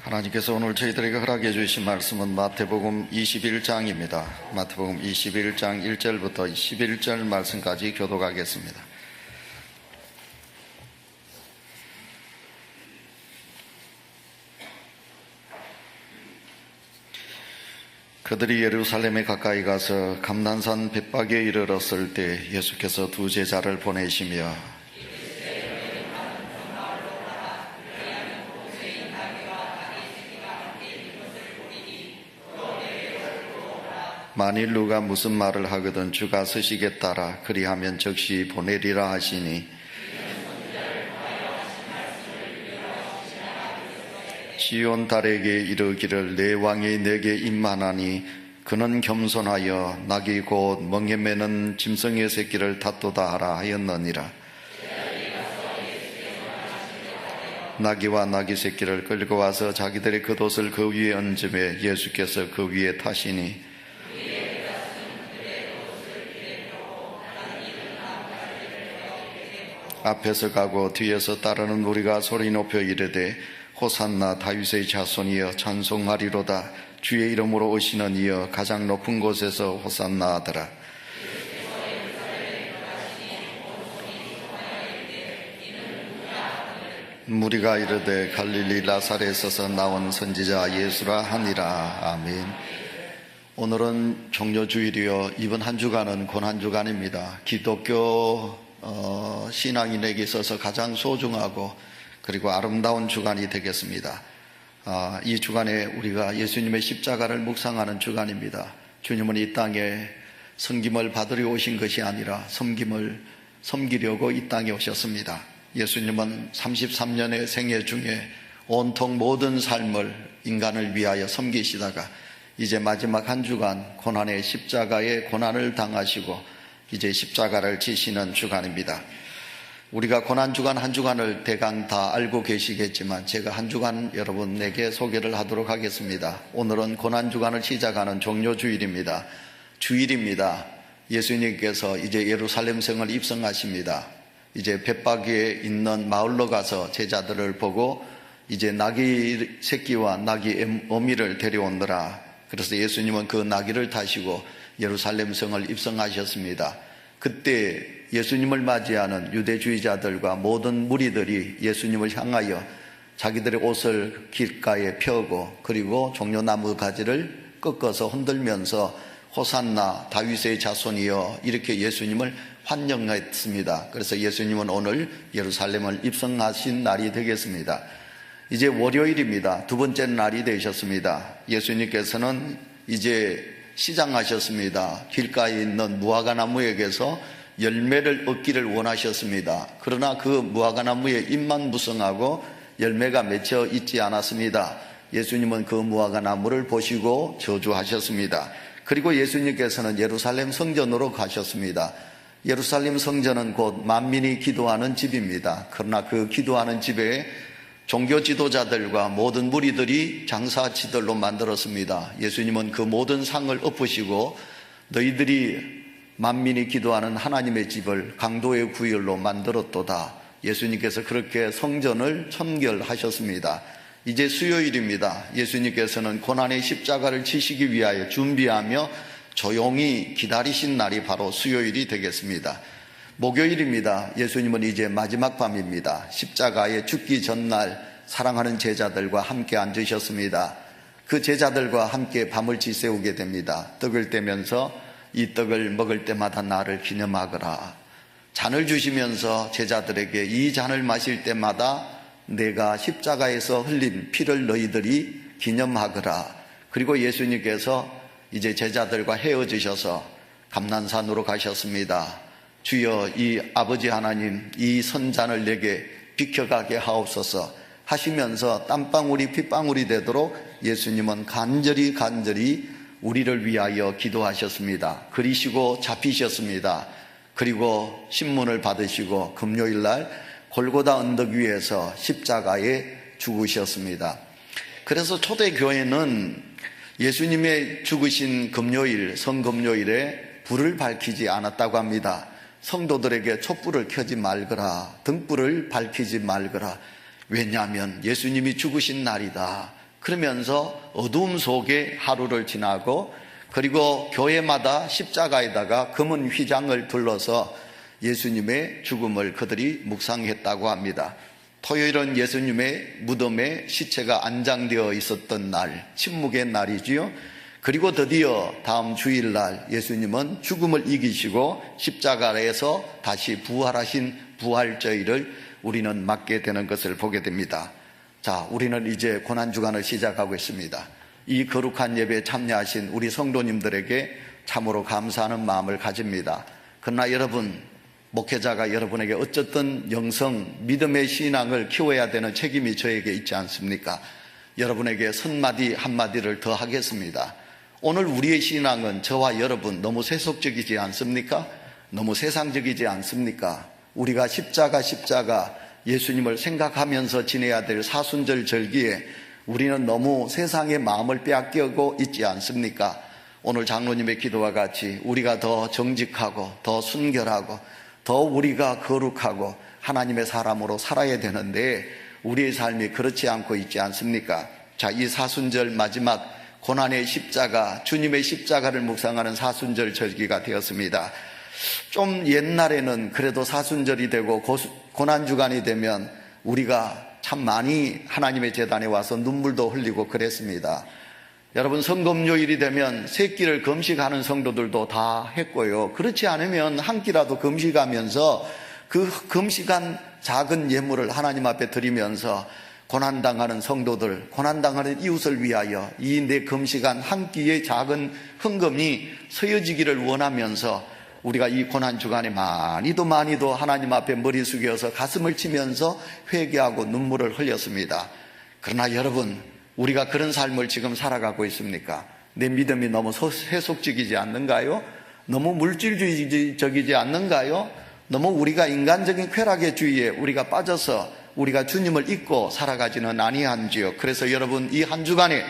하나님께서 오늘 저희들에게 허락해 주신 말씀은 마태복음 21장입니다. 마태복음 21장 1절부터 11절 말씀까지 교독하겠습니다. 그들이 예루살렘에 가까이 가서 감난산 벳박에 이르렀을 때 예수께서 두 제자를 보내시며 만일 누가 무슨 말을 하거든 주가 쓰시겠다라 그리하면 즉시 보내리라 하시니 시온 딸에게 이르기를 내 왕이 내게 임하나니 그는 겸손하여 낙이 곧 멍에 매는 짐승의 새끼를 탓도다 하라 하였느니라. 나귀와 나귀 새끼를 끌고 와서 자기들의 겉옷을 그 위에 얹음에 예수께서 그 위에 타시니 앞에서 가고 뒤에서 따르는 우리가 소리 높여 이르되 호산나 다윗의 자손이여 찬송하리로다. 주의 이름으로 오시는 이여 가장 높은 곳에서 호산나 하더라. 무리가 이르되 갈릴리 나사렛에서 나온 선지자 예수라 하니라. 아멘. 오늘은 종료주일이요 이번 한 주간은 고난주간입니다. 기독교 신앙인에게 있어서 가장 소중하고 그리고 아름다운 주간이 되겠습니다. 이 주간에 우리가 예수님의 십자가를 묵상하는 주간입니다. 주님은 이 땅에 섬김을 받으려 오신 것이 아니라 섬기려고 이 땅에 오셨습니다. 예수님은 33년의 생애 중에 온통 모든 삶을 인간을 위하여 섬기시다가 이제 마지막 한 주간 고난의 십자가의 고난을 당하시고 이제 십자가를 지시는 주간입니다. 우리가 고난주간 한 주간을 대강 다 알고 계시겠지만 제가 한 주간 여러분에게 소개를 하도록 하겠습니다. 오늘은 고난주간을 시작하는 종료주일입니다. 주일입니다. 예수님께서 이제 예루살렘 성을 입성하십니다. 이제 벳박에 있는 마을로 가서 제자들을 보고 이제 나귀 새끼와 나귀 어미를 데려오느라 그래서 예수님은 그 나귀를 타시고 예루살렘 성을 입성하셨습니다. 그때 예수님을 맞이하는 유대주의자들과 모든 무리들이 예수님을 향하여 자기들의 옷을 길가에 펴고 그리고 종려나무 가지를 꺾어서 흔들면서 호산나 다윗의 자손이여 이렇게 예수님을 환영했습니다. 그래서 예수님은 오늘 예루살렘을 입성하신 날이 되겠습니다. 이제 월요일입니다. 두 번째 날이 되셨습니다. 예수님께서는 이제 시장하셨습니다. 길가에 있는 무화과나무에게서 열매를 얻기를 원하셨습니다. 그러나 그 무화과나무에 잎만 무성하고 열매가 맺혀 있지 않았습니다. 예수님은 그 무화과나무를 보시고 저주하셨습니다. 그리고 예수님께서는 예루살렘 성전으로 가셨습니다. 예루살렘 성전은 곧 만민이 기도하는 집입니다. 그러나 그 기도하는 집에 종교 지도자들과 모든 무리들이 장사치들로 만들었습니다. 예수님은 그 모든 상을 엎으시고 너희들이 만민이 기도하는 하나님의 집을 강도의 구열로 만들었도다. 예수님께서 그렇게 성전을 청결하셨습니다. 이제 수요일입니다. 예수님께서는 고난의 십자가를 지시기 위하여 준비하며 조용히 기다리신 날이 바로 수요일이 되겠습니다. 목요일입니다. 예수님은 이제 마지막 밤입니다. 십자가에 죽기 전날 사랑하는 제자들과 함께 앉으셨습니다. 그 제자들과 함께 밤을 지새우게 됩니다. 떡을 떼면서 이 떡을 먹을 때마다 나를 기념하거라. 잔을 주시면서 제자들에게 이 잔을 마실 때마다 내가 십자가에서 흘린 피를 너희들이 기념하거라. 그리고 예수님께서 이제 제자들과 헤어지셔서 감난산으로 가셨습니다. 주여 이 아버지 하나님 이 선잔을 내게 비켜가게 하옵소서 하시면서 땀방울이 핏방울이 되도록 예수님은 간절히 우리를 위하여 기도하셨습니다. 그리시고 잡히셨습니다. 그리고 신문을 받으시고 금요일날 골고다 언덕 위에서 십자가에 죽으셨습니다. 그래서 초대교회는 예수님의 죽으신 금요일 성금요일에 불을 밝히지 않았다고 합니다. 성도들에게 촛불을 켜지 말거라, 등불을 밝히지 말거라. 왜냐하면 예수님이 죽으신 날이다. 그러면서 어두움 속에 하루를 지나고, 그리고 교회마다 십자가에다가 금은 휘장을 둘러서 예수님의 죽음을 그들이 묵상했다고 합니다. 토요일은 예수님의 무덤에 시체가 안장되어 있었던 날, 침묵의 날이지요. 그리고 드디어 다음 주일날 예수님은 죽음을 이기시고 십자가에서 다시 부활하신 부활절을 우리는 맞게 되는 것을 보게 됩니다. 자, 우리는 이제 고난주간을 시작하고 있습니다. 이 거룩한 예배에 참여하신 우리 성도님들에게 참으로 감사하는 마음을 가집니다. 그러나 여러분, 목회자가 여러분에게 어쨌든 영성, 믿음의 신앙을 키워야 되는 책임이 저에게 있지 않습니까? 여러분에게 선마디 한마디를 더 하겠습니다. 오늘 우리의 신앙은 저와 여러분 너무 세속적이지 않습니까? 너무 세상적이지 않습니까? 우리가 십자가 예수님을 생각하면서 지내야 될 사순절 절기에 우리는 너무 세상의 마음을 빼앗기고 있지 않습니까? 오늘 장로님의 기도와 같이 우리가 더 정직하고 더 순결하고 더 우리가 거룩하고 하나님의 사람으로 살아야 되는데 우리의 삶이 그렇지 않고 있지 않습니까? 자, 이 사순절 마지막 고난의 십자가, 주님의 십자가를 묵상하는 사순절 절기가 되었습니다. 좀 옛날에는 그래도 사순절이 되고 고난주간이 되면 우리가 참 많이 하나님의 제단에 와서 눈물도 흘리고 그랬습니다. 여러분, 성금요일이 되면 세 끼를 금식하는 성도들도 다 했고요. 그렇지 않으면 한 끼라도 금식하면서 그 금식한 작은 예물을 하나님 앞에 드리면서 고난당하는 성도들, 고난당하는 이웃을 위하여 이 내 금식한 한 끼의 작은 헌금이 서여지기를 원하면서 우리가 이 고난주간에 많이도 하나님 앞에 머리 숙여서 가슴을 치면서 회개하고 눈물을 흘렸습니다. 그러나 여러분, 우리가 그런 삶을 지금 살아가고 있습니까? 내 믿음이 너무 세속적이지 않는가요? 너무 물질주의적이지 않는가요? 너무 우리가 인간적인 쾌락의 주의에 우리가 빠져서 우리가 주님을 잊고 살아가지는 아니한지요. 그래서 여러분, 이 한 주간에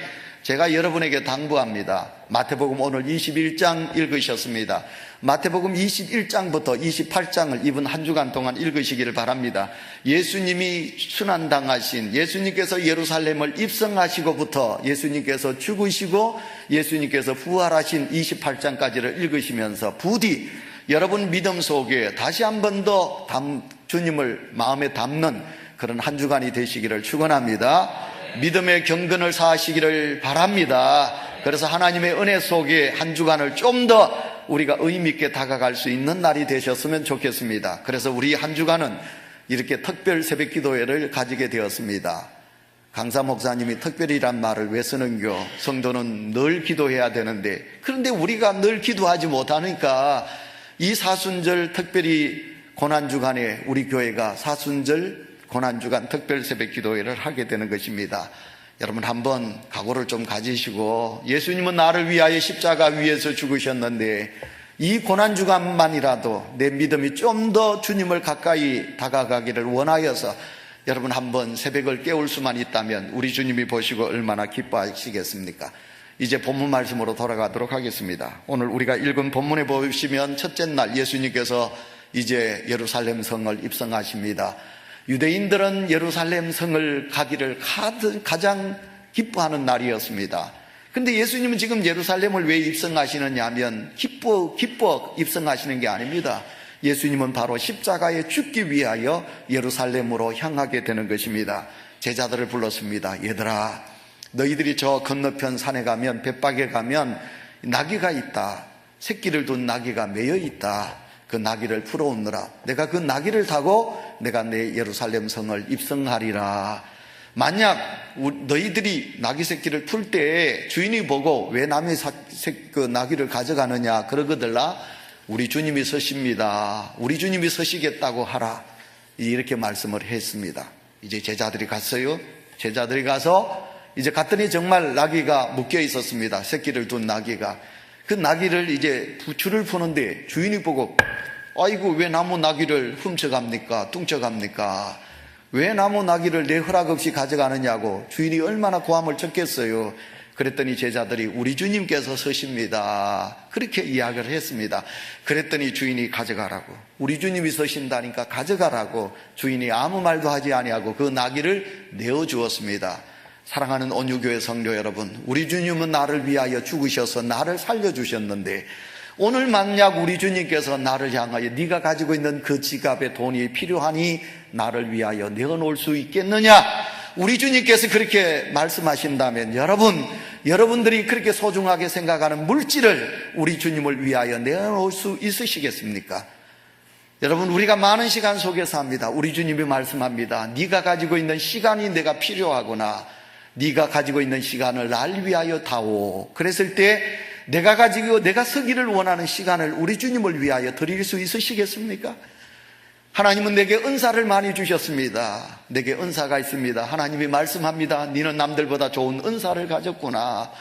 제가 여러분에게 당부합니다. 마태복음 오늘 21장 읽으셨습니다. 마태복음 21장부터 28장을 이번 한 주간 동안 읽으시기를 바랍니다. 예수님이 순환당하신, 예수님께서 예루살렘을 입성하시고부터 예수님께서 죽으시고 예수님께서 부활하신 28장까지를 읽으시면서 부디 여러분 믿음 속에 다시 한 번 더 주님을 마음에 담는 그런 한 주간이 되시기를 축원합니다. 믿음의 경건을 쌓으시기를 바랍니다. 그래서 하나님의 은혜 속에 한 주간을 좀 더 우리가 의미 있게 다가갈 수 있는 날이 되셨으면 좋겠습니다. 그래서 우리 한 주간은 이렇게 특별 새벽 기도회를 가지게 되었습니다. 강사 목사님이 특별이란 말을 왜 쓰는겨? 성도는 늘 기도해야 되는데, 그런데 우리가 늘 기도하지 못하니까 이 사순절 특별히 고난주간에 우리 교회가 사순절 고난주간 특별 새벽 기도회를 하게 되는 것입니다. 여러분, 한번 각오를 좀 가지시고, 예수님은 나를 위하여 십자가 위에서 죽으셨는데 이 고난주간만이라도 내 믿음이 좀 더 주님을 가까이 다가가기를 원하여서 여러분 한번 새벽을 깨울 수만 있다면 우리 주님이 보시고 얼마나 기뻐하시겠습니까? 이제 본문 말씀으로 돌아가도록 하겠습니다. 오늘 우리가 읽은 본문에 보시면 첫째 날 예수님께서 이제 예루살렘 성을 입성하십니다. 유대인들은 예루살렘 성을 가기를 가장 기뻐하는 날이었습니다. 근데 예수님은 지금 예루살렘을 왜 입성하시느냐 하면 기뻐 입성하시는 게 아닙니다. 예수님은 바로 십자가에 죽기 위하여 예루살렘으로 향하게 되는 것입니다. 제자들을 불렀습니다. 얘들아, 너희들이 저 건너편 산에 가면, 벳박에 가면 나귀가 있다. 새끼를 둔 나귀가 매여 있다. 그 나귀를 풀어오느라 내가 그 나귀를 타고 내가 내 예루살렘 성을 입성하리라. 만약 너희들이 나귀 새끼를 풀 때 주인이 보고 왜 남의 그 나귀를 가져가느냐 그러거들라, 우리 주님이 서십니다. 우리 주님이 서시겠다고 하라. 이렇게 말씀을 했습니다. 이제 제자들이 갔어요. 제자들이 가서 이제 갔더니 정말 나귀가 묶여 있었습니다. 새끼를 둔 나귀가. 그 나귀를 이제 줄을 푸는데 주인이 보고, 아이고 왜 나무 나귀를 훔쳐갑니까? 뚱쳐갑니까? 왜 나무 나귀를 내 허락 없이 가져가느냐고 주인이 얼마나 고함을 쳤겠어요. 그랬더니 제자들이 우리 주님께서 서십니다. 그렇게 이야기를 했습니다. 그랬더니 주인이 가져가라고, 우리 주님이 서신다니까 가져가라고 주인이 아무 말도 하지 아니하고 그 나귀를 내어주었습니다. 사랑하는 온유교회 성도 여러분, 우리 주님은 나를 위하여 죽으셔서 나를 살려주셨는데 오늘 만약 우리 주님께서 나를 향하여 네가 가지고 있는 그 지갑에 돈이 필요하니 나를 위하여 내어놓을 수 있겠느냐? 우리 주님께서 그렇게 말씀하신다면 여러분들이 그렇게 소중하게 생각하는 물질을 우리 주님을 위하여 내어놓을 수 있으시겠습니까? 여러분, 우리가 많은 시간 속에 삽니다. 우리 주님이 말씀합니다. 네가 가지고 있는 시간이 내가 필요하구나. 네가 가지고 있는 시간을 날 위하여 다오. 그랬을 때 내가 서기를 원하는 시간을 우리 주님을 위하여 드릴 수 있으시겠습니까? 하나님은 내게 은사를 많이 주셨습니다. 내게 은사가 있습니다. 하나님이 말씀합니다. 너는 남들보다 좋은 은사를 가졌구나.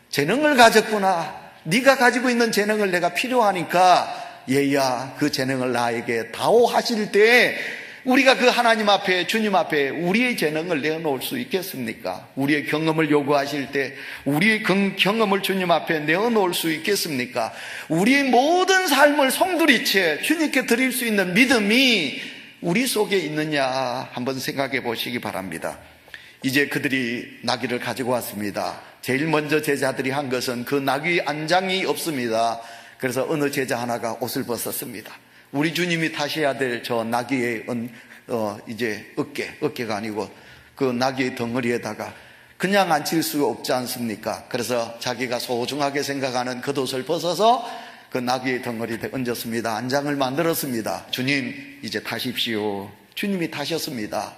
재능을 가졌구나. 네가 가지고 있는 재능을 내가 필요하니까 얘야 그 재능을 나에게 다오 하실 때 우리가 그 하나님 앞에, 주님 앞에 우리의 재능을 내어놓을 수 있겠습니까? 우리의 경험을 요구하실 때 우리의 경험을 주님 앞에 내어놓을 수 있겠습니까? 우리의 모든 삶을 송두리째 주님께 드릴 수 있는 믿음이 우리 속에 있느냐 한번 생각해 보시기 바랍니다. 이제 그들이 나귀를 가지고 왔습니다. 제일 먼저 제자들이 한 것은 그 나귀 안장이 없습니다. 그래서 어느 제자 하나가 옷을 벗었습니다. 우리 주님이 타셔야 될 저 나귀의 이제 어깨가 아니고 그 나귀의 덩어리에다가 그냥 앉힐 수가 없지 않습니까? 그래서 자기가 소중하게 생각하는 겉옷을 벗어서 그 나귀의 덩어리에 얹었습니다. 안장을 만들었습니다. 주님 이제 타십시오. 주님이 타셨습니다.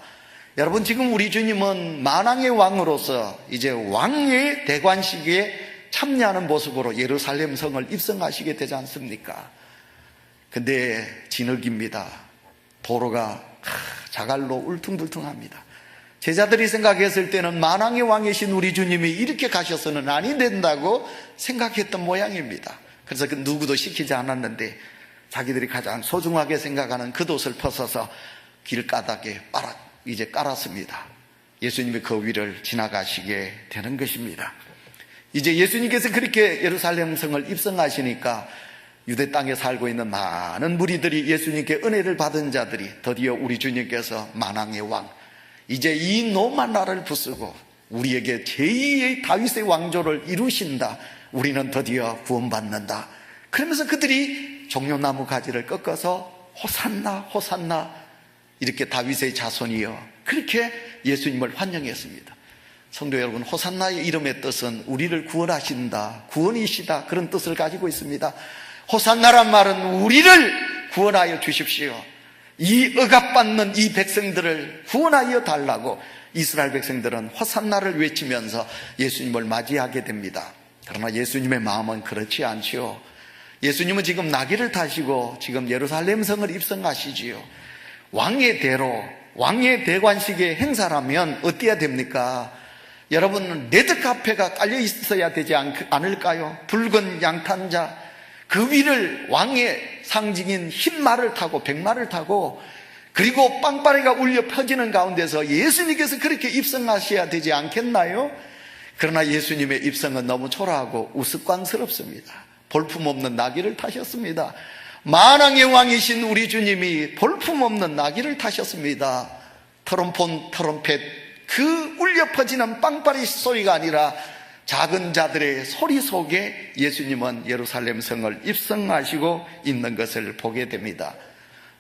여러분, 지금 우리 주님은 만왕의 왕으로서 이제 왕의 대관식에 참여하는 모습으로 예루살렘 성을 입성하시게 되지 않습니까? 근데 진흙입니다. 도로가 자갈로 울퉁불퉁합니다. 제자들이 생각했을 때는 만왕의 왕이신 우리 주님이 이렇게 가셔서는 아니 된다고 생각했던 모양입니다. 그래서 그 누구도 시키지 않았는데 자기들이 가장 소중하게 생각하는 겉옷을 벗어서 길가닥에 이제 깔았습니다. 예수님이 그 위를 지나가시게 되는 것입니다. 이제 예수님께서 그렇게 예루살렘 성을 입성하시니까 유대 땅에 살고 있는 많은 무리들이 예수님께 은혜를 받은 자들이 드디어 우리 주님께서 만왕의 왕, 이제 이 노만 나라를 부수고 우리에게 제2의 다윗의 왕조를 이루신다. 우리는 드디어 구원받는다. 그러면서 그들이 종려나무 가지를 꺾어서 호산나 호산나 이렇게 다윗의 자손이여 그렇게 예수님을 환영했습니다. 성도 여러분, 호산나의 이름의 뜻은 우리를 구원하신다, 구원이시다, 그런 뜻을 가지고 있습니다. 호산나란 말은 우리를 구원하여 주십시오. 이 억압받는 이 백성들을 구원하여 달라고 이스라엘 백성들은 호산나를 외치면서 예수님을 맞이하게 됩니다. 그러나 예수님의 마음은 그렇지 않지요. 예수님은 지금 나귀를 타시고 지금 예루살렘 성을 입성하시지요. 왕의 대로, 왕의 대관식의 행사라면 어때야 됩니까? 여러분, 레드카페가 깔려 있어야 되지 않을까요? 붉은 양탄자, 그 위를 왕의 상징인 흰말을 타고 백마를 타고 그리고 빵빠레가 울려 퍼지는 가운데서 예수님께서 그렇게 입성하셔야 되지 않겠나요? 그러나 예수님의 입성은 너무 초라하고 우스꽝스럽습니다. 볼품없는 나귀를 타셨습니다. 만왕의 왕이신 우리 주님이 볼품없는 나귀를 타셨습니다. 트럼펫 그 울려 퍼지는 빵빠레 소리가 아니라 작은 자들의 소리 속에 예수님은 예루살렘 성을 입성하시고 있는 것을 보게 됩니다.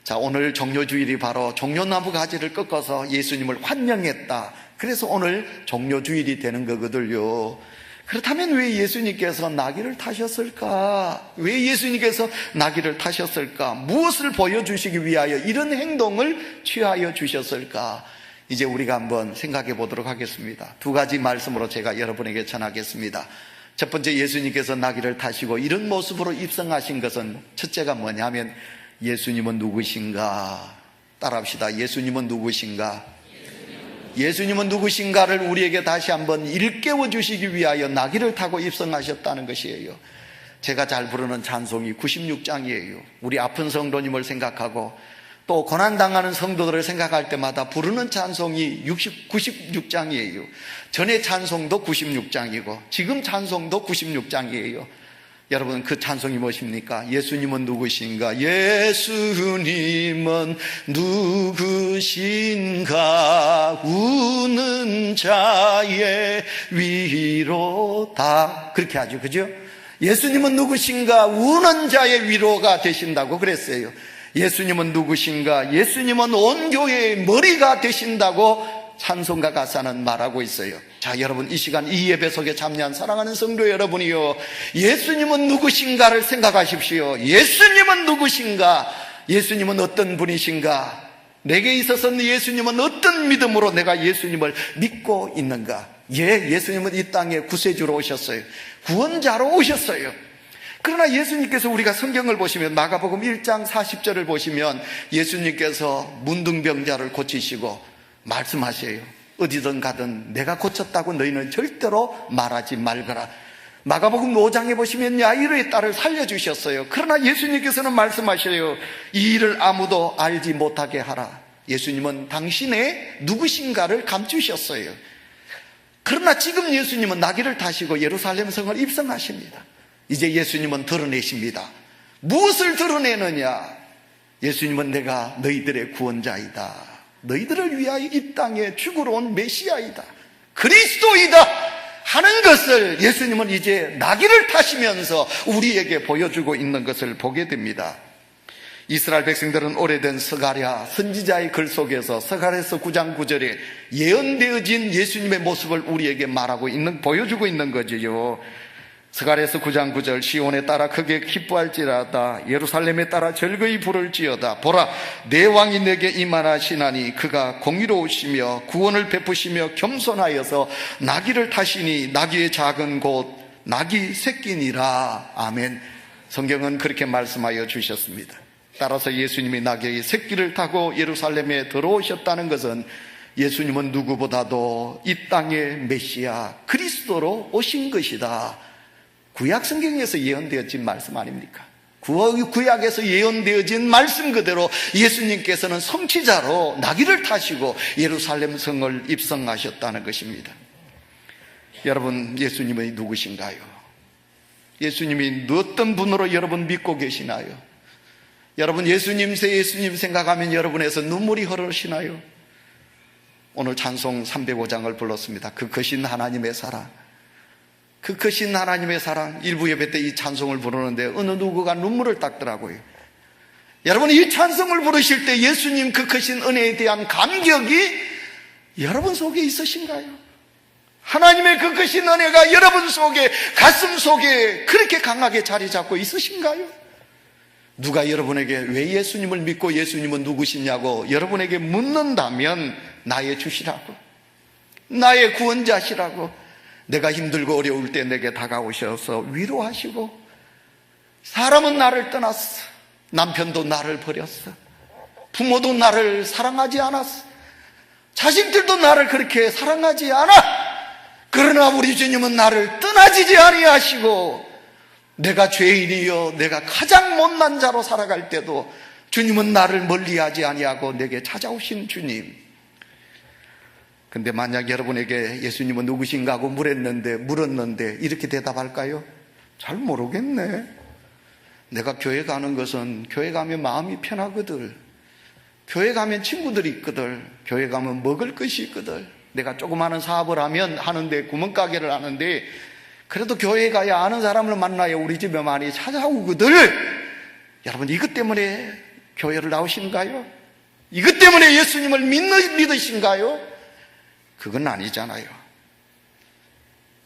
자, 오늘 종려주일이 바로 종려나무 가지를 꺾어서 예수님을 환영했다. 그래서 오늘 종려주일이 되는 거거든요. 그렇다면 왜 예수님께서 나귀를 타셨을까? 왜 예수님께서 나귀를 타셨을까? 무엇을 보여주시기 위하여 이런 행동을 취하여 주셨을까? 이제 우리가 한번 생각해 보도록 하겠습니다. 두 가지 말씀으로 제가 여러분에게 전하겠습니다. 첫 번째, 예수님께서 나귀를 타시고 이런 모습으로 입성하신 것은 첫째가 뭐냐면 예수님은 누구신가? 따라합시다. 예수님은 누구신가? 예수님은 누구신가를 우리에게 다시 한번 일깨워 주시기 위하여 나귀를 타고 입성하셨다는 것이에요. 제가 잘 부르는 찬송이 96장이에요. 우리 아픈 성도님을 생각하고 또 고난당하는 성도들을 생각할 때마다 부르는 찬송이 96장이에요. 전에 찬송도 96장이고 지금 찬송도 96장이에요. 여러분, 그 찬송이 무엇입니까? 예수님은 누구신가? 예수님은 누구신가? 우는 우는 자의 위로다. 그렇게 하죠. 그죠? 예수님은 누구신가? 우는 자의 위로가 되신다고 그랬어요. 예수님은 누구신가? 예수님은 온 교회의 머리가 되신다고 찬송가 가사는 말하고 있어요. 자, 여러분, 이 시간 이 예배 속에 참여한 사랑하는 성도 여러분이요, 예수님은 누구신가를 생각하십시오. 예수님은 누구신가? 예수님은 어떤 분이신가? 내게 있어서는 예수님은 어떤 믿음으로 내가 예수님을 믿고 있는가? 예수님은 이 땅에 구세주로 오셨어요. 구원자로 오셨어요. 그러나 예수님께서, 우리가 성경을 보시면 마가복음 1장 40절을 보시면 예수님께서 문둥병자를 고치시고 말씀하세요. 어디든 가든 내가 고쳤다고 너희는 절대로 말하지 말거라. 마가복음 5장에 보시면 야이로의 딸을 살려주셨어요. 그러나 예수님께서는 말씀하셔요. 이 일을 아무도 알지 못하게 하라. 예수님은 당신의 누구신가를 감추셨어요. 그러나 지금 예수님은 나귀를 타시고 예루살렘 성을 입성하십니다. 이제 예수님은 드러내십니다. 무엇을 드러내느냐? 예수님은 내가 너희들의 구원자이다. 너희들을 위하여 이 땅에 죽으러 온 메시아이다. 그리스도이다 하는 것을 예수님은 이제 나귀를 타시면서 우리에게 보여주고 있는 것을 보게 됩니다. 이스라엘 백성들은 오래된 스가랴 선지자의 글 속에서 스가랴서 9장 9절에 예언되어진 예수님의 모습을 우리에게 보여주고 있는 거지요. 스가랴서 9장 9절, 시온에 따라 크게 기뻐할지라다, 예루살렘에 따라 즐거이 부를지어다. 보라, 내 왕이 내게 임하시나니 그가 공의로우시며 구원을 베푸시며 겸손하여서 나귀를 타시니 나귀의 작은 곳 나귀 새끼니라. 아멘. 성경은 그렇게 말씀하여 주셨습니다. 따라서 예수님이 나귀의 새끼를 타고 예루살렘에 들어오셨다는 것은 예수님은 누구보다도 이 땅의 메시아 그리스도로 오신 것이다. 구약 성경에서 예언되어진 말씀 아닙니까? 구약에서 예언되어진 말씀 그대로 예수님께서는 성취자로 나귀를 타시고 예루살렘 성을 입성하셨다는 것입니다. 여러분, 예수님이 누구신가요? 예수님이 어떤 분으로 여러분 믿고 계시나요? 여러분, 예수님 생각하면 여러분에서 눈물이 흐르시나요? 오늘 찬송 305장을 불렀습니다. 그 크신 하나님의 사랑, 그 크신 하나님의 사랑. 일부 예배 때 이 찬송을 부르는데 어느 누구가 눈물을 닦더라고요. 여러분, 이 찬송을 부르실 때 예수님 그 크신 은혜에 대한 감격이 여러분 속에 있으신가요? 하나님의 그 크신 은혜가 여러분 속에, 가슴 속에 그렇게 강하게 자리 잡고 있으신가요? 누가 여러분에게 왜 예수님을 믿고 예수님은 누구시냐고 여러분에게 묻는다면 나의 주시라고, 나의 구원자시라고, 내가 힘들고 어려울 때 내게 다가오셔서 위로하시고, 사람은 나를 떠났어, 남편도 나를 버렸어, 부모도 나를 사랑하지 않았어, 자식들도 나를 그렇게 사랑하지 않아. 그러나 우리 주님은 나를 떠나지지 아니하시고, 내가 죄인이요 내가 가장 못난 자로 살아갈 때도 주님은 나를 멀리하지 아니하고 내게 찾아오신 주님. 근데 만약 여러분에게 예수님은 누구신가 하고 물었는데 이렇게 대답할까요? 잘 모르겠네. 내가 교회 가는 것은 교회 가면 마음이 편하거든, 교회 가면 친구들이 있거든, 교회 가면 먹을 것이 있거든, 내가 조그마한 사업을 하는데 구멍가게를 하는데 그래도 교회 가야 아는 사람을 만나야 우리 집에 많이 찾아오거든. 여러분, 이것 때문에 교회를 나오신가요? 이것 때문에 예수님을 믿으신가요? 그건 아니잖아요.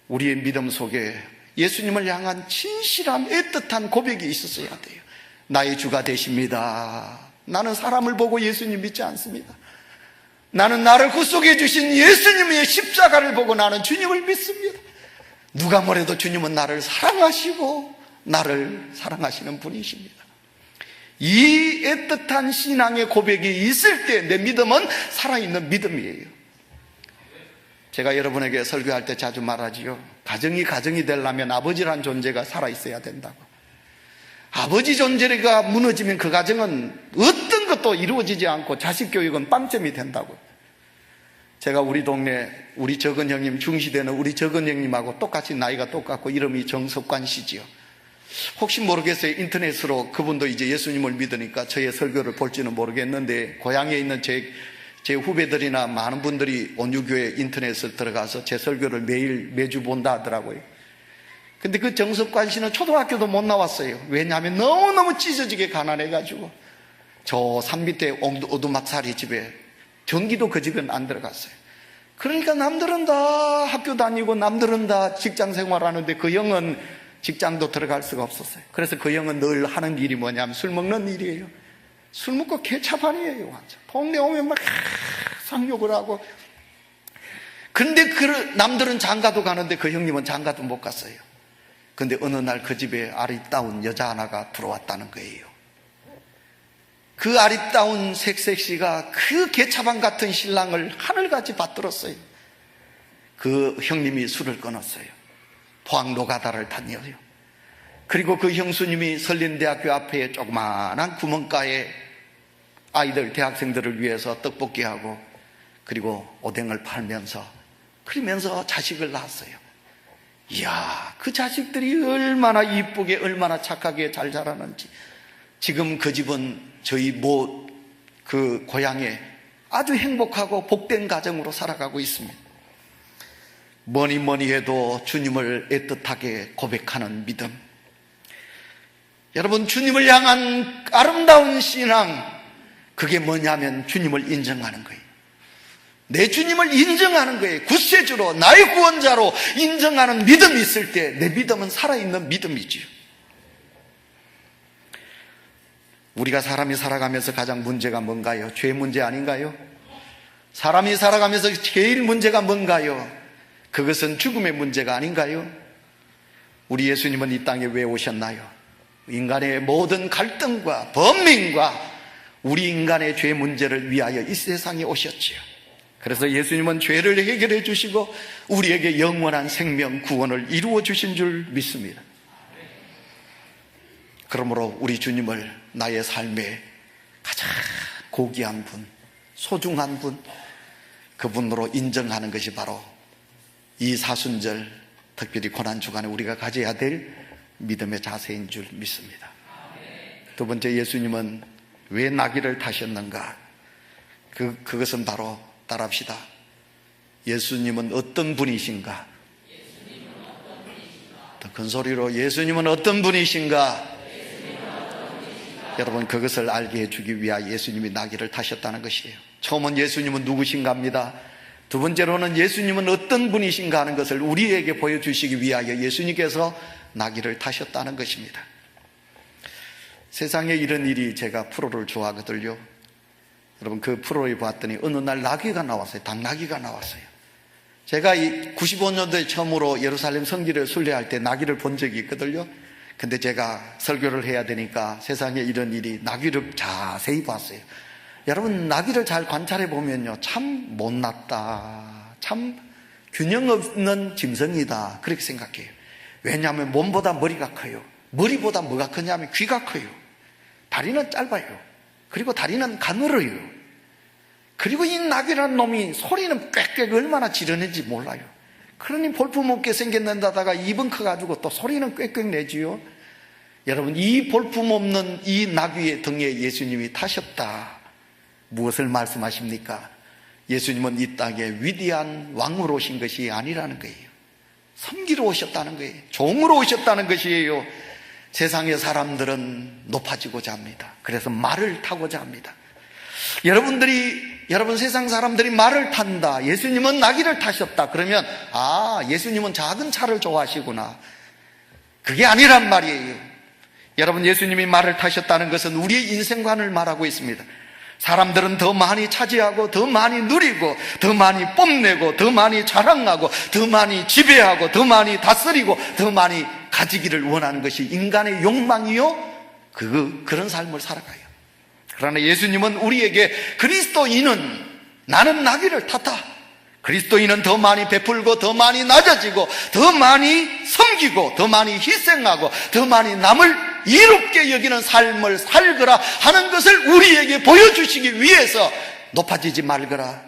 우리의 믿음 속에 예수님을 향한 진실한 애틋한 고백이 있었어야 돼요. 나의 주가 되십니다. 나는 사람을 보고 예수님 믿지 않습니다. 나는 나를 구속해 주신 예수님의 십자가를 보고 나는 주님을 믿습니다. 누가 뭐래도 주님은 나를 사랑하시고 나를 사랑하시는 분이십니다. 이 애틋한 신앙의 고백이 있을 때 내 믿음은 살아있는 믿음이에요. 제가 여러분에게 설교할 때 자주 말하지요. 가정이 되려면 아버지란 존재가 살아있어야 된다고. 아버지 존재가 무너지면 그 가정은 어떤 것도 이루어지지 않고 자식 교육은 빵점이 된다고. 제가 우리 동네 우리 적은 형님, 중시대는 우리 적은 형님하고 똑같이 나이가 똑같고 이름이 정석관 씨지요. 혹시 모르겠어요. 인터넷으로 그분도 이제 예수님을 믿으니까 저의 설교를 볼지는 모르겠는데 고향에 있는 제 제 후배들이나 많은 분들이 온유교회 인터넷에 들어가서 제 설교를 매주 본다 하더라고요. 근데 그 정석관 씨는 초등학교도 못 나왔어요. 왜냐하면 너무너무 찢어지게 가난해가지고 저 산 밑에 오두막살이 집에, 전기도 그 집엔 안 들어갔어요. 그러니까 남들은 다 학교 다니고 남들은 다 직장 생활하는데 그 형은 직장도 들어갈 수가 없었어요. 그래서 그 형은 늘 하는 일이 뭐냐면 술 먹는 일이에요. 술 먹고 개차반이에요. 완전 동네 오면 막 상욕을 하고. 근데 남들은 장가도 가는데 그 형님은 장가도 못 갔어요. 근데 어느 날 그 집에 아리따운 여자 하나가 들어왔다는 거예요. 그 아리따운 색색시가 그 개차반 같은 신랑을 하늘같이 받들었어요. 그 형님이 술을 끊었어요. 포항 노가다를 다녀요. 그리고 그 형수님이 설린대학교 앞에 조그마한 구멍가에 아이들, 대학생들을 위해서 떡볶이하고 그리고 오뎅을 팔면서, 그러면서 자식을 낳았어요. 이야, 그 자식들이 얼마나 이쁘게, 얼마나 착하게 잘 자라는지. 지금 그 집은 저희 그 고향에 아주 행복하고 복된 가정으로 살아가고 있습니다. 뭐니 해도 주님을 애틋하게 고백하는 믿음. 여러분, 주님을 향한 아름다운 신앙, 그게 뭐냐면 주님을 인정하는 거예요. 내 주님을 인정하는 거예요. 구세주로, 나의 구원자로 인정하는 믿음이 있을 때 내 믿음은 살아있는 믿음이지요. 우리가 사람이 살아가면서 가장 문제가 뭔가요? 죄 문제 아닌가요? 사람이 살아가면서 제일 문제가 뭔가요? 그것은 죽음의 문제가 아닌가요? 우리 예수님은 이 땅에 왜 오셨나요? 인간의 모든 갈등과 번민과 우리 인간의 죄 문제를 위하여 이 세상에 오셨지요. 그래서 예수님은 죄를 해결해 주시고 우리에게 영원한 생명, 구원을 이루어 주신 줄 믿습니다. 그러므로 우리 주님을 나의 삶에 가장 고귀한 분, 소중한 분, 그분으로 인정하는 것이 바로 이 사순절, 특별히 고난주간에 우리가 가져야 될 믿음의 자세인 줄 믿습니다. 두 번째, 예수님은 왜 나귀를 타셨는가? 그것은 바로 따라합시다. 예수님은 어떤 분이신가? 더 큰 소리로, 예수님은 어떤 분이신가? 여러분, 그것을 알게 해주기 위하여 예수님이 나귀를 타셨다는 것이에요. 처음은 예수님은 누구신가 합니다. 두 번째로는 예수님은 어떤 분이신가 하는 것을 우리에게 보여주시기 위하여 예수님께서 나귀를 타셨다는 것입니다. 세상에 이런 일이, 제가 프로를 좋아하거든요. 여러분, 그 프로를 봤더니 어느 날 나귀가 나왔어요. 당나귀가 나왔어요. 제가 95년도에 처음으로 예루살렘 성지를 순례할 때 나귀를 본 적이 있거든요. 근데 제가 설교를 해야 되니까 세상에 이런 일이, 나귀를 자세히 봤어요. 여러분, 나귀를 잘 관찰해 보면요, 참 못났다, 참 균형 없는 짐승이다, 그렇게 생각해요. 왜냐하면 몸보다 머리가 커요. 머리보다 뭐가 크냐면 귀가 커요. 다리는 짧아요. 그리고 다리는 가늘어요. 그리고 이 나귀라는 놈이 소리는 꽥꽥 얼마나 지르는지 몰라요. 그러니 볼품없게 생겼는데다가 입은 커가지고 또 소리는 꽥꽥 내지요. 여러분, 이 볼품없는 이 나귀의 등에 예수님이 타셨다. 무엇을 말씀하십니까? 예수님은 이 땅에 위대한 왕으로 오신 것이 아니라는 거예요. 섬기러 오셨다는 거예요. 종으로 오셨다는 것이에요. 세상의 사람들은 높아지고자 합니다. 그래서 말을 타고자 합니다. 여러분 세상 사람들이 말을 탄다, 예수님은 나귀를 타셨다, 그러면 예수님은 작은 차를 좋아하시구나. 그게 아니란 말이에요. 여러분, 예수님이 말을 타셨다는 것은 우리의 인생관을 말하고 있습니다. 사람들은 더 많이 차지하고 더 많이 누리고 더 많이 뽐내고 더 많이 자랑하고 더 많이 지배하고 더 많이 다스리고 더 많이 가지기를 원하는 것이 인간의 욕망이요, 그런 삶을 살아가요. 그러나 예수님은 우리에게 그리스도인은, 나는 나귀를 탔다, 그리스도인은 더 많이 베풀고 더 많이 낮아지고 더 많이 섬기고 더 많이 희생하고 더 많이 남을 이롭게 여기는 삶을 살거라 하는 것을 우리에게 보여주시기 위해서, 높아지지 말거라,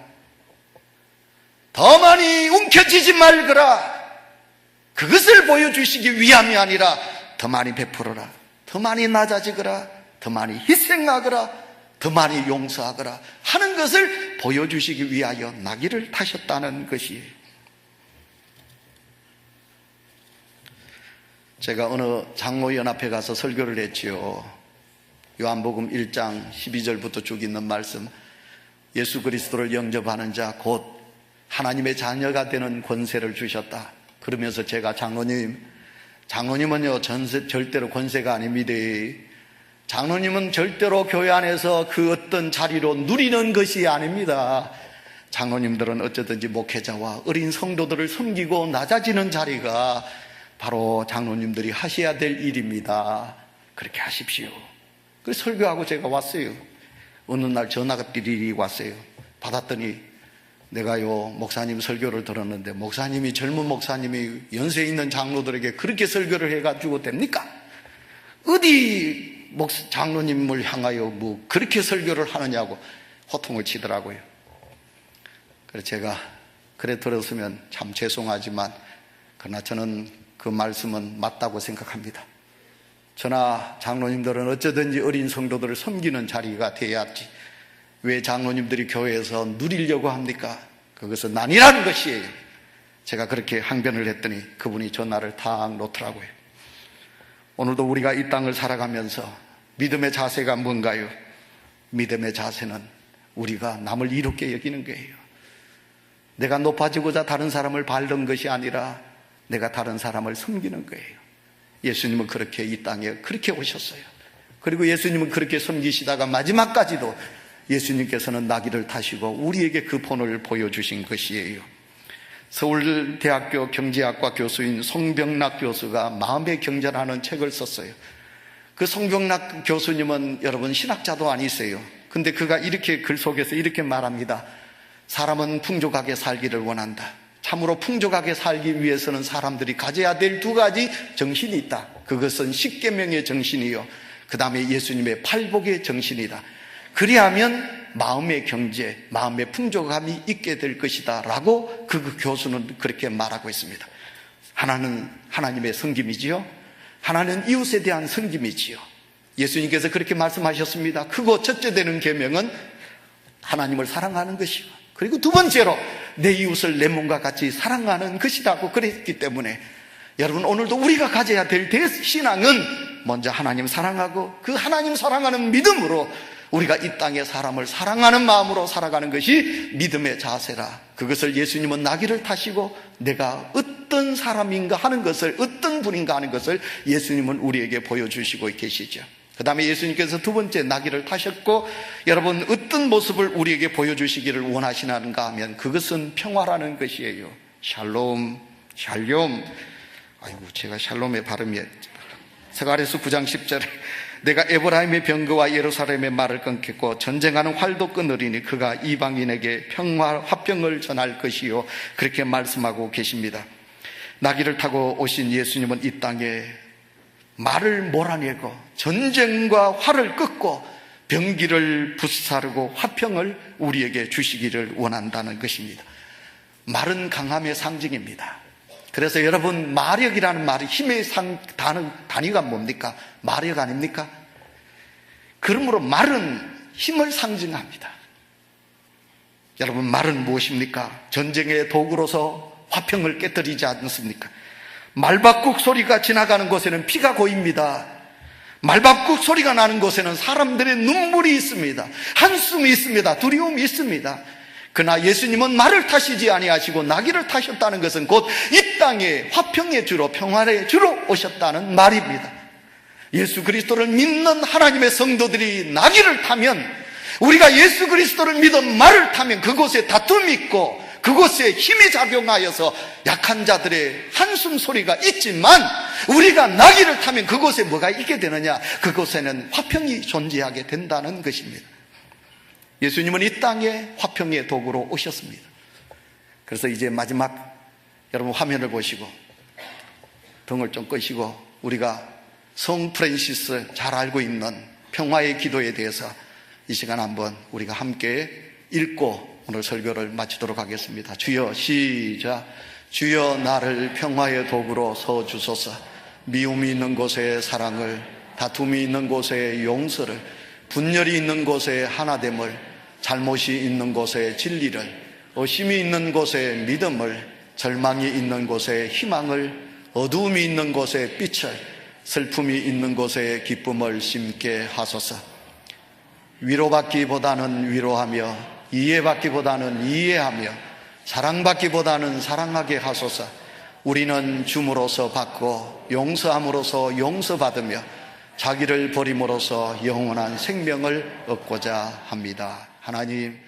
더 많이 움켜쥐지 말거라, 그것을 보여주시기 위함이 아니라 더 많이 베풀어라, 더 많이 낮아지거라, 더 많이 희생하거라, 더 많이 용서하거라 하는 것을 보여주시기 위하여 나귀를 타셨다는 것이에요. 제가 어느 장로연합회 가서 설교를 했지요. 요한복음 1장 12절부터 쭉 있는 말씀, 예수 그리스도를 영접하는 자 곧 하나님의 자녀가 되는 권세를 주셨다. 그러면서 제가 장로님은요 절대로 권세가 아닙니다. 장로님은 절대로 교회 안에서 그 어떤 자리로 누리는 것이 아닙니다. 장로님들은 어쩌든지 목회자와 어린 성도들을 섬기고 낮아지는 자리가 바로 장로님들이 하셔야 될 일입니다. 그렇게 하십시오. 그래서 설교하고 제가 왔어요. 어느 날 전화가 띠리리 왔어요. 받았더니 내가요 목사님 설교를 들었는데 목사님이 젊은 목사님이 연세 있는 장로들에게 그렇게 설교를 해가지고 됩니까? 어디 장로님을 향하여 뭐 그렇게 설교를 하느냐고 호통을 치더라고요. 그래서 제가 그래 들었으면 참 죄송하지만 그러나 저는 그 말씀은 맞다고 생각합니다. 저나 장로님들은 어쩌든지 어린 성도들을 섬기는 자리가 돼야지 왜 장로님들이 교회에서 누리려고 합니까? 그것은 아니라는 것이에요. 제가 그렇게 항변을 했더니 그분이 전화를 탁 놓더라고요. 오늘도 우리가 이 땅을 살아가면서 믿음의 자세가 뭔가요? 믿음의 자세는 우리가 남을 이롭게 여기는 거예요. 내가 높아지고자 다른 사람을 밟는 것이 아니라 내가 다른 사람을 섬기는 거예요. 예수님은 그렇게 이 땅에 그렇게 오셨어요. 그리고 예수님은 그렇게 섬기시다가 마지막까지도 예수님께서는 나귀를 타시고 우리에게 그 본을 보여주신 것이에요. 서울대학교 경제학과 교수인 송병락 교수가 마음의 경제라는 책을 썼어요. 그 송병락 교수님은 여러분 신학자도 아니세요. 근데 그가 이렇게 글 속에서 이렇게 말합니다. 사람은 풍족하게 살기를 원한다. 참으로 풍족하게 살기 위해서는 사람들이 가져야 될 두 가지 정신이 있다. 그것은 십계명의 정신이요, 그 다음에 예수님의 팔복의 정신이다. 그리하면 마음의 경제, 마음의 풍족함이 있게 될 것이다 라고 그 교수는 그렇게 말하고 있습니다. 하나는 하나님의 섬김이지요, 하나는 이웃에 대한 섬김이지요. 예수님께서 그렇게 말씀하셨습니다. 크고 첫째 되는 계명은 하나님을 사랑하는 것이요, 그리고 두 번째로 내 이웃을 내 몸과 같이 사랑하는 것이라고 그랬기 때문에 여러분 오늘도 우리가 가져야 될 대신앙은 먼저 하나님 사랑하고 그 하나님 사랑하는 믿음으로 우리가 이 땅의 사람을 사랑하는 마음으로 살아가는 것이 믿음의 자세라. 그것을 예수님은 나귀를 타시고 내가 어떤 사람인가 하는 것을, 어떤 분인가 하는 것을 예수님은 우리에게 보여주시고 계시죠. 그 다음에 예수님께서 두 번째 나귀를 타셨고, 여러분 어떤 모습을 우리에게 보여주시기를 원하시는가 하면 그것은 평화라는 것이에요. 샬롬, 샬롬. 아이고, 제가 샬롬의 발음이 스가랴서 9장 10절에 내가 에브라임의 병거와 예루살렘의 말을 끊겠고 전쟁하는 활도 끊으리니 그가 이방인에게 평화, 화평을 전할 것이요, 그렇게 말씀하고 계십니다. 나귀를 타고 오신 예수님은 이 땅에 말을 몰아내고 전쟁과 활을 끊고 병기를 부사르고 화평을 우리에게 주시기를 원한다는 것입니다. 말은 강함의 상징입니다. 그래서 여러분, 마력이라는 말이 힘의 단위가 뭡니까? 마력 아닙니까? 그러므로 말은 힘을 상징합니다. 여러분, 말은 무엇입니까? 전쟁의 도구로서 화평을 깨뜨리지 않습니까? 말박국 소리가 지나가는 곳에는 피가 고입니다. 말박국 소리가 나는 곳에는 사람들의 눈물이 있습니다. 한숨이 있습니다. 두려움이 있습니다. 그러나 예수님은 말을 타시지 아니하시고 나귀를 타셨다는 것은 곧 이 땅에 화평의 주로, 평화의 주로 오셨다는 말입니다. 예수 그리스도를 믿는 하나님의 성도들이 나귀를 타면, 우리가 예수 그리스도를 믿어 말을 타면 그곳에 다툼이 있고 그곳에 힘이 작용하여서 약한 자들의 한숨 소리가 있지만, 우리가 나귀를 타면 그곳에 뭐가 있게 되느냐? 그곳에는 화평이 존재하게 된다는 것입니다. 예수님은 이 땅에 화평의 도구로 오셨습니다. 그래서 이제 마지막, 여러분 화면을 보시고 등을 좀 끄시고 우리가 성 프란시스 잘 알고 있는 평화의 기도에 대해서 이 시간 한번 우리가 함께 읽고 오늘 설교를 마치도록 하겠습니다. 주여, 시작. 주여, 나를 평화의 도구로 서주소서. 미움이 있는 곳에 사랑을, 다툼이 있는 곳에 용서를, 분열이 있는 곳에 하나됨을, 잘못이 있는 곳에 진리를, 의심이 있는 곳에 믿음을, 절망이 있는 곳에 희망을, 어두움이 있는 곳에 빛을, 슬픔이 있는 곳에 기쁨을 심게 하소서. 위로받기보다는 위로하며, 이해받기보다는 이해하며, 사랑받기보다는 사랑하게 하소서. 우리는 줌으로써 받고 용서함으로써 용서받으며 자기를 버림으로써 영원한 생명을 얻고자 합니다. 하나님,